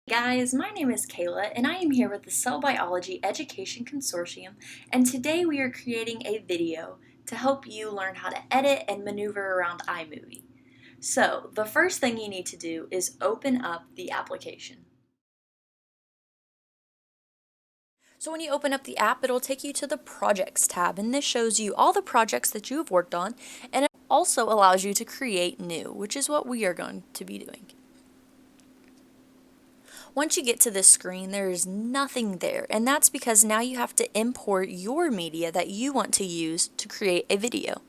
Guys, my name is Kayla and I am here with the Cell Biology Education Consortium, and today we are creating a video to help you learn how to edit and maneuver around iMovie. So the first thing you need to do is open up the application. So when you open up the app, it'll take you to the Projects tab, and this shows you all the projects that you have worked on, and it also allows you to create new, which is what we are going to be doing. Once you get to this screen, there is nothing there, and that's because now you have to import your media that you want to use to create a video.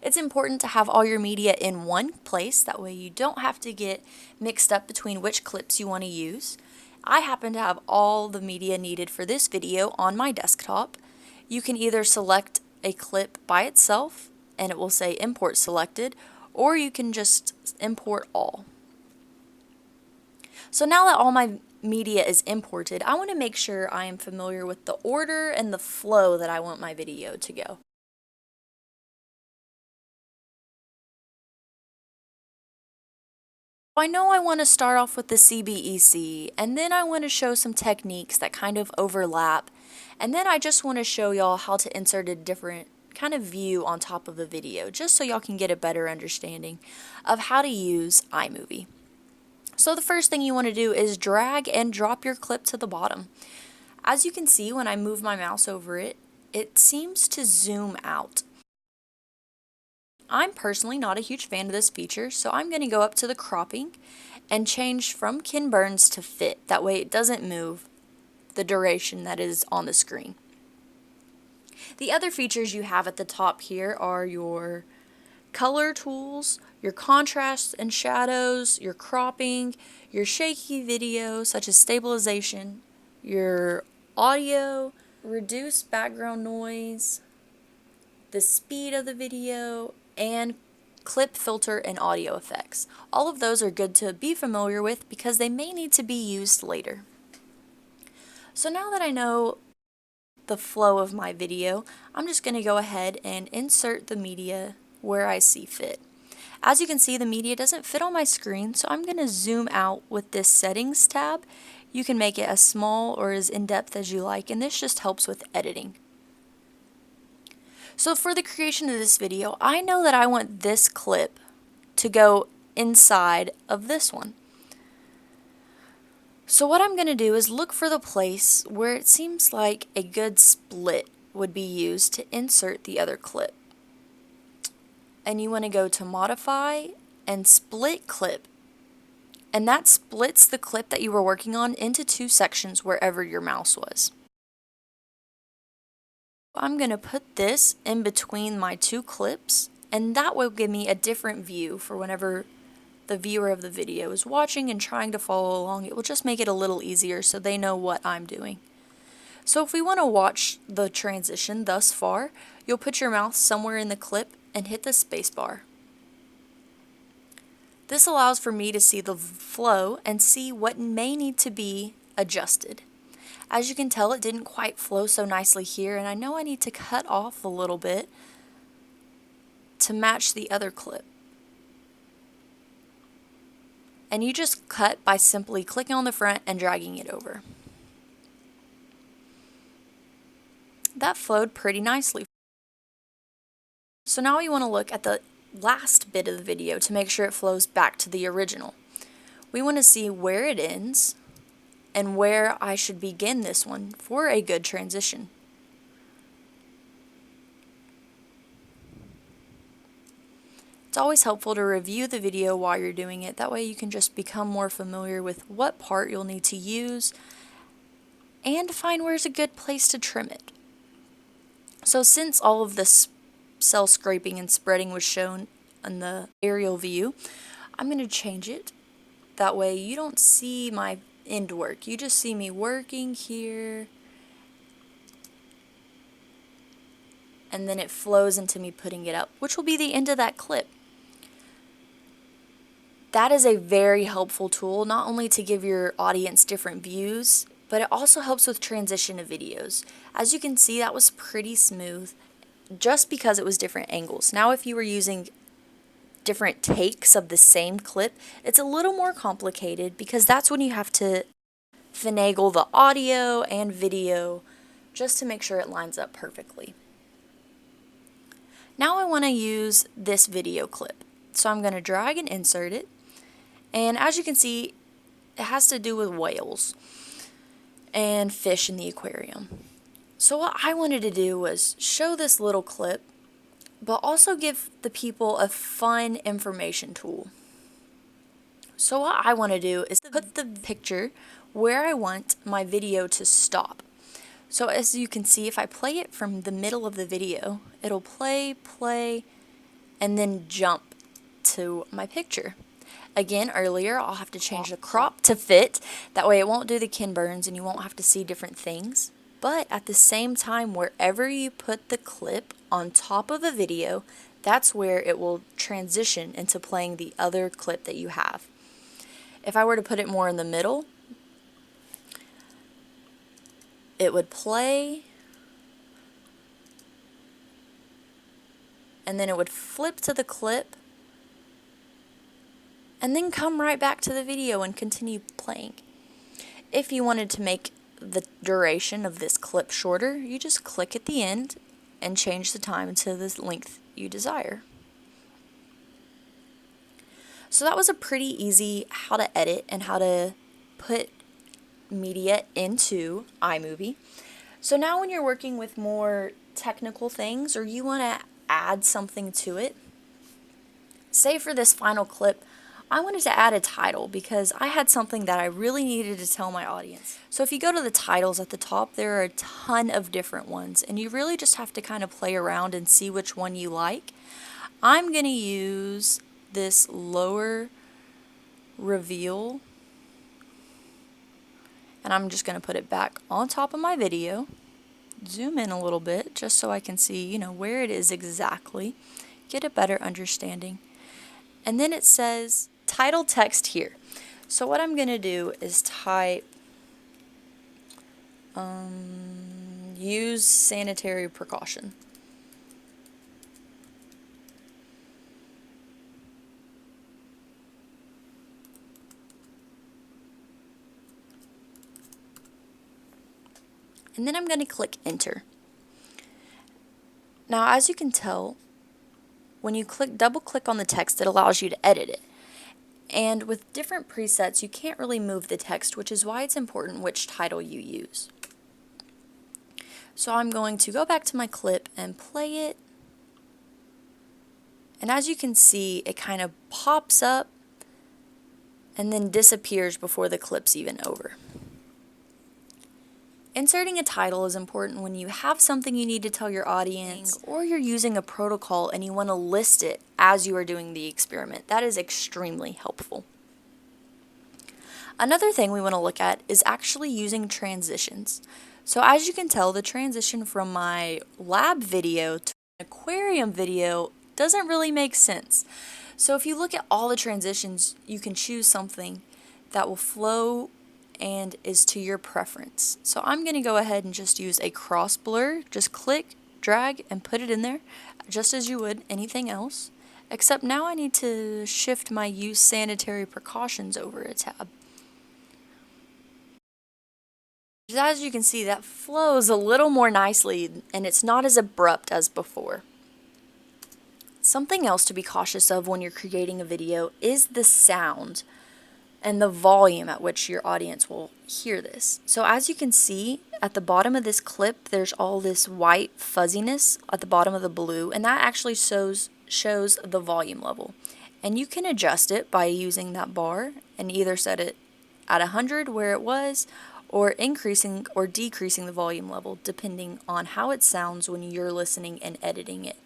It's important to have all your media in one place, that way you don't have to get mixed up between which clips you want to use. I happen to have all the media needed for this video on my desktop. You can either select a clip by itself, and it will say import selected, or you can just import all. So now that all my media is imported, I want to make sure I am familiar with the order and the flow that I want my video to go. I know I want to start off with the CBEC, and then I want to show some techniques that kind of overlap, and then I just want to show y'all how to insert a different kind of view on top of a video, just so y'all can get a better understanding of how to use iMovie. So the first thing you want to do is drag and drop your clip to the bottom. As you can see, when I move my mouse over it, it seems to zoom out. I'm personally not a huge fan of this feature, so I'm going to go up to the cropping and change from Ken Burns to fit. That way it doesn't move the duration that is on the screen. The other features you have at the top here are your color tools, your contrasts and shadows, your cropping, your shaky video such as stabilization, your audio, reduce background noise, the speed of the video, and clip filter and audio effects. All of those are good to be familiar with because they may need to be used later. So now that I know the flow of my video, I'm just going to go ahead and insert the media where I see fit. As you can see, the media doesn't fit on my screen, so I'm going to zoom out with this settings tab. You can make it as small or as in-depth as you like, and this just helps with editing. So for the creation of this video, I know that I want this clip to go inside of this one. So what I'm going to do is look for the place where it seems like a good split would be used to insert the other clip. And you want to go to modify and split clip, and that splits the clip that you were working on into two sections wherever your mouse was. I'm going to put this in between my two clips, and that will give me a different view for whenever the viewer of the video is watching and trying to follow along. It will just make it a little easier so they know what I'm doing. So if we want to watch the transition thus far, you'll put your mouse somewhere in the clip and hit the spacebar. This allows for me to see the flow and see what may need to be adjusted. As you can tell, it didn't quite flow so nicely here, and I know I need to cut off a little bit to match the other clip. And you just cut by simply clicking on the front and dragging it over. That flowed pretty nicely. So now we want to look at the last bit of the video to make sure it flows back to the original. We want to see where it ends and where I should begin this one for a good transition. It's always helpful to review the video while you're doing it. That way you can just become more familiar with what part you'll need to use and find where's a good place to trim it. So since all of this cell scraping and spreading was shown in the aerial view, I'm going to change it. That way you don't see my end work. You just see me working here, and then it flows into me putting it up, which will be the end of that clip. That is a very helpful tool, not only to give your audience different views, but it also helps with transition of videos. As you can see, that was pretty smooth just because it was different angles. Now if you were using different takes of the same clip, it's a little more complicated because that's when you have to finagle the audio and video just to make sure it lines up perfectly. Now I want to use this video clip. So I'm going to drag and insert it. And as you can see, it has to do with whales and fish in the aquarium. So what I wanted to do was show this little clip, but also give the people a fun information tool. So what I want to do is put the picture where I want my video to stop. So as you can see, if I play it from the middle of the video, it'll play, and then jump to my picture. Again, earlier, I'll have to change the crop to fit. That way it won't do the kin burns and you won't have to see different things. But at the same time, wherever you put the clip on top of a video, that's where it will transition into playing the other clip that you have. If I were to put it more in the middle, it would play, and then it would flip to the clip, and then come right back to the video and continue playing. If you wanted to make the duration of this clip shorter, you just click at the end and change the time to the length you desire. So that was a pretty easy how to edit and how to put media into iMovie. So now when you're working with more technical things or you want to add something to it, say for this final clip, I wanted to add a title because I had something that I really needed to tell my audience. So if you go to the titles at the top, there are a ton of different ones, and you really just have to kind of play around and see which one you like. I'm going to use this lower reveal, and I'm just going to put it back on top of my video. Zoom in a little bit just so I can see, where it is exactly. Get a better understanding. And then it says title text here. So what I'm going to do is type use sanitary precaution. And then I'm going to click enter. Now as you can tell, when you double click on the text, it allows you to edit it. And with different presets, you can't really move the text, which is why it's important which title you use. So I'm going to go back to my clip and play it. And as you can see, it kind of pops up and then disappears before the clip's even over. Inserting a title is important when you have something you need to tell your audience, or you're using a protocol and you want to list it as you are doing the experiment. That is extremely helpful. Another thing we want to look at is actually using transitions. So as you can tell, the transition from my lab video to an aquarium video doesn't really make sense. So if you look at all the transitions, you can choose something that will flow and is to your preference. So I'm going to go ahead and just use a cross blur. Just click, drag, and put it in there, just as you would anything else. Except now I need to shift my use sanitary precautions over a tab. As you can see, that flows a little more nicely and it's not as abrupt as before. Something else to be cautious of when you're creating a video is the sound and the volume at which your audience will hear this. So as you can see, at the bottom of this clip, there's all this white fuzziness at the bottom of the blue, and that actually shows the volume level. And you can adjust it by using that bar and either set it at 100 where it was, or increasing or decreasing the volume level depending on how it sounds when you're listening and editing it.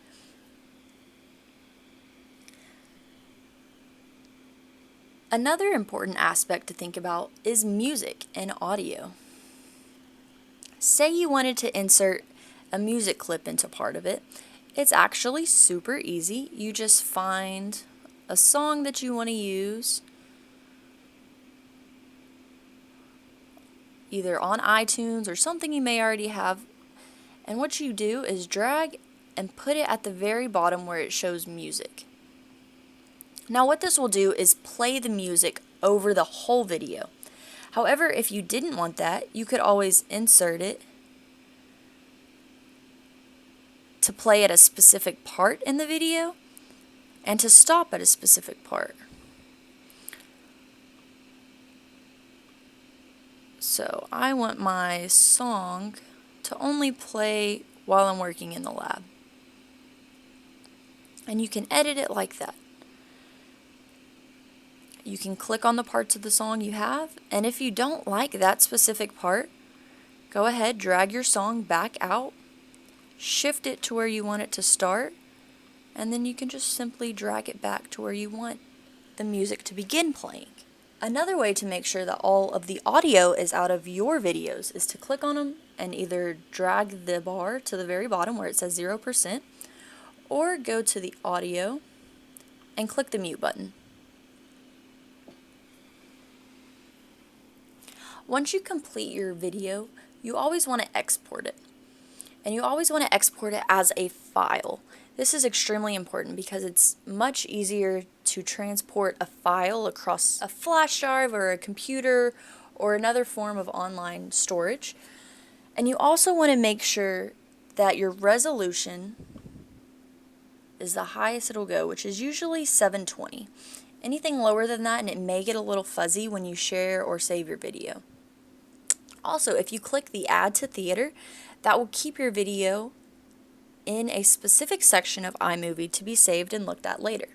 Another important aspect to think about is music and audio. Say you wanted to insert a music clip into part of it. It's actually super easy. You just find a song that you want to use, either on iTunes or something you may already have, and what you do is drag and put it at the very bottom where it shows music. Now what this will do is play the music over the whole video. However, if you didn't want that, you could always insert it to play at a specific part in the video and to stop at a specific part. So I want my song to only play while I'm working in the lab. And you can edit it like that. You can click on the parts of the song you have, and if you don't like that specific part, go ahead, drag your song back out, shift it to where you want it to start, and then you can just simply drag it back to where you want the music to begin playing. Another way to make sure that all of the audio is out of your videos is to click on them and either drag the bar to the very bottom where it says 0%, or go to the audio and click the mute button. Once you complete your video, you always want to export it. And you always want to export it as a file. This is extremely important because it's much easier to transport a file across a flash drive or a computer or another form of online storage. And you also want to make sure that your resolution is the highest it'll go, which is usually 720. Anything lower than that, and it may get a little fuzzy when you share or save your video. Also, if you click the Add to Theater, that will keep your video in a specific section of iMovie to be saved and looked at later.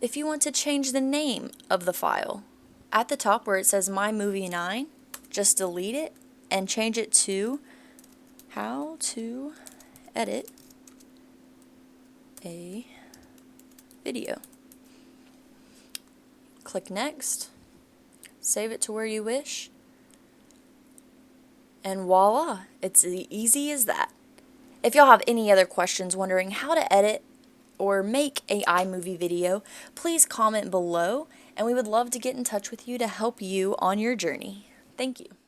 If you want to change the name of the file, at the top where it says My Movie 9, just delete it and change it to How to Edit a Video. Click Next, save it to where you wish, and voila, it's as easy as that. If y'all have any other questions wondering how to edit or make a iMovie video, please comment below, and we would love to get in touch with you to help you on your journey. Thank you.